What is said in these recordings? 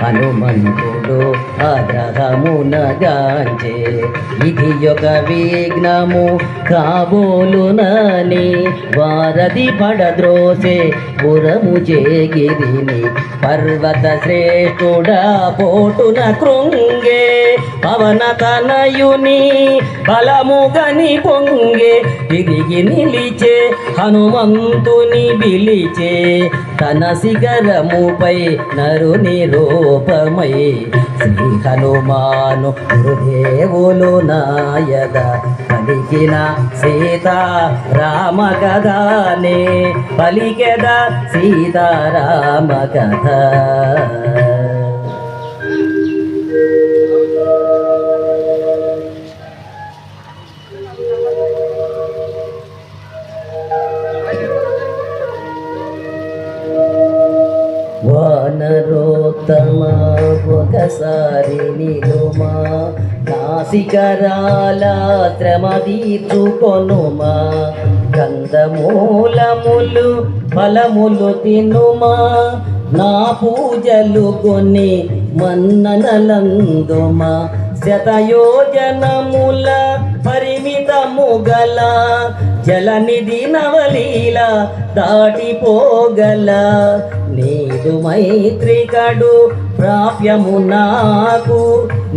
హనుమంతుడు ఆగ్రహమునగాంచే ఇది ఒక విఘ్నము కాబోలునని వారధి పడద్రోసే పురము చేగిరిని పర్వత శ్రేష్ఠుడా పోటున కృంగే పవన తనయుని బలముగని పొంగే తిరిగి నిలిచే హనుమంతుని పిలిచే తన శిఖరముపై నరుని రూపమై శ్రీ హనుమాను గురుదేవులు నాయద పలికిన సీతారామ కథనే పలికెద సీతారామ కథ. వానరోత్తమ ఒకసారి నిలుమా నాసికరాల శ్రమ తీర్చుకొనుమా కందమూలములు ఫలములు తినుమా నా పూజలు కొని మన్ననలందుమా శతయోజనముల పరిమితము గల జలనిధి నవలీల దాటిపోగల నీదు మైత్రికడు ప్రాప్యము నాకు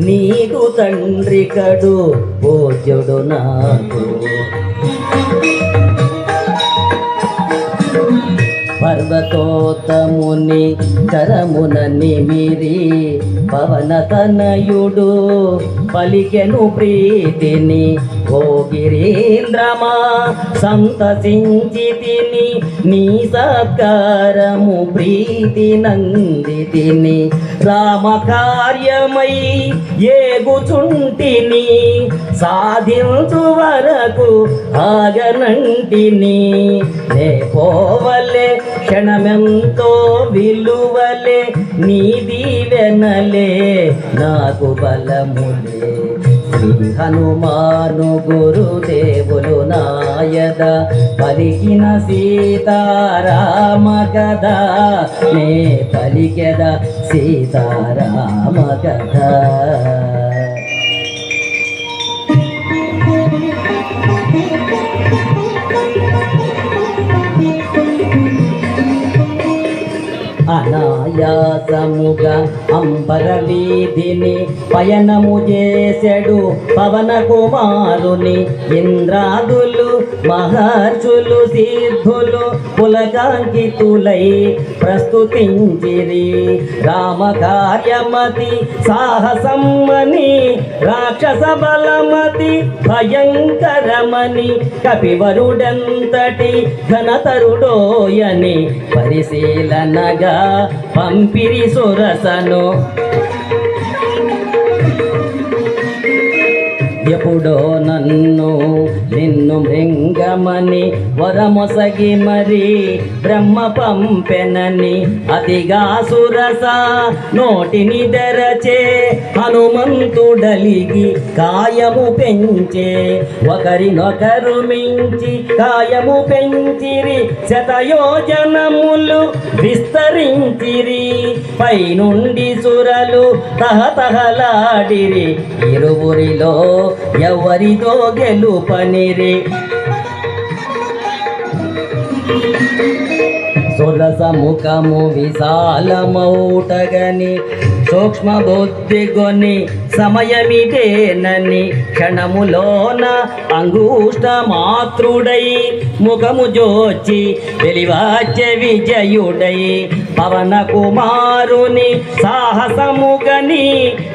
నీదు తండ్రికడు పూజ్యుడు నాకు. పర్వతోత్తముని కరమున నిమిరి పవన తనయుడు పలికెను ప్రీతిని ఓ గిరీంద్రమా సంతసించి తిని నీ సత్కారము ప్రీతి నందితిని రామ కార్యమై ఏగుచుంటిని సాధించు వరకు ఆగనంటిని నే పోవలే క్షణమెంతో విలువలే నీ దీవెనలే నాకు బలములే శ్రీ హనుమాను గురుదేవులు నాయద పలికిన సీతారామ కథ నే పలికెద సీతారామ కథ. అనాయాసముగా అంబర వీధిని పయనము చేసెడు పవన కుమారుని ఇంద్రాదులు మహర్షులు సిద్ధులు పులకాంకితులై ప్రస్తుతించిరి రామ కార్యమతి సాహసమ్మని రాక్షస బలమతి భయంకరమని కపివరుడెంతటి ఘనతరుడోయని పరిశీలనగా పంపిరి సురసను. ఎప్పుడో నన్ను నిన్ను మృంగమని వరమొసగి మరి బ్రహ్మ పంపెనని అతిగా సురస నోటిని తెరచే హనుమంతుడలిగి కాయము పెంచే ఒకరినొకరు మించి కాయము పెంచిరి శతయోజనములు విస్తరించిరి పైనుండి సురలు తహతహలాడిరి ఇరువురిలో ఎవరిదో గెలుపనిరి సురస ముఖము విశాలమౌటగని సూక్ష్మ బుద్ధిగొని సమయమిదేనని క్షణములోన అంగుష్ట మాతృడై ముఖము జోచి వెలివాచ్య విజయుడై పవన కుమారుని సాహసముగని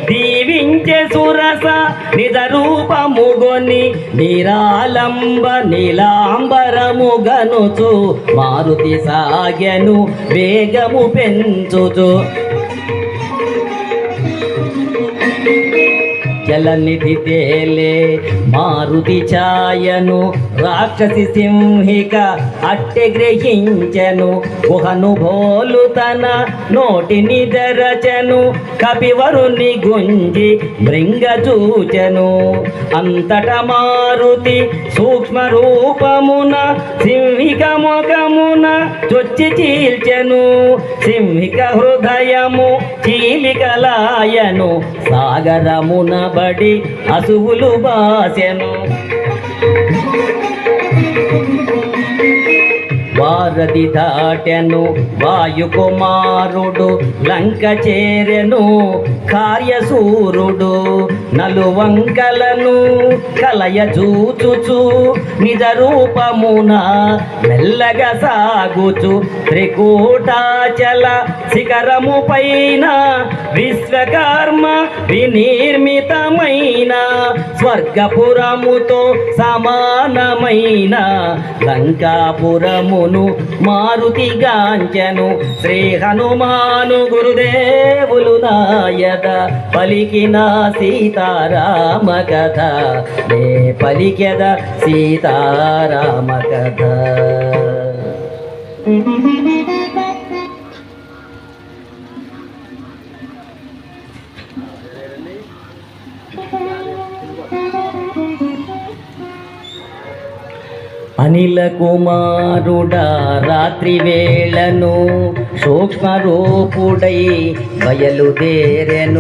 దీవించే సురస నిజ రూపముగొని నిరాలంబ నీలాంబరముగనుచు మారుతి సాగెను వేగము పెంచుచు జలనిధి తేలే మారుతి ఛాయను రాక్షసి సింహిక అట్టె గ్రహించెను గుహను భోలు తన నోటిని తెరచెను కపివరుని గుంజి మృంగ చూచెను అంతట మారుతి సూక్ష్మ రూపమున సింహిక ముఖమున చొచ్చి చీల్చెను సింహిక హృదయము చీలికలాయను సాగరమున బడి అసువులు బాసెను వారధి దాటెను వాయుకుమారుడు లంక చేరెను కార్యసూరుడు నలువంకలను కలయ చూచుచు నిజ రూపమున మెల్లగా సాగుచు త్రికూటాచల శిఖరము పైన విశ్వకర్మ వినిర్మితమైన స్వర్గపురముతో సమానమైన లంకాపురమును మారుతిగాంచెను శ్రీ హనుమాను గురుదేవులు నాయద పలికిన సీతారామ కథ నే పలికెద సీతారామ కథ. అనిల కుమారుడా రాత్రి వేళను సూక్ష్మ రూపుడై బయలుదేరెను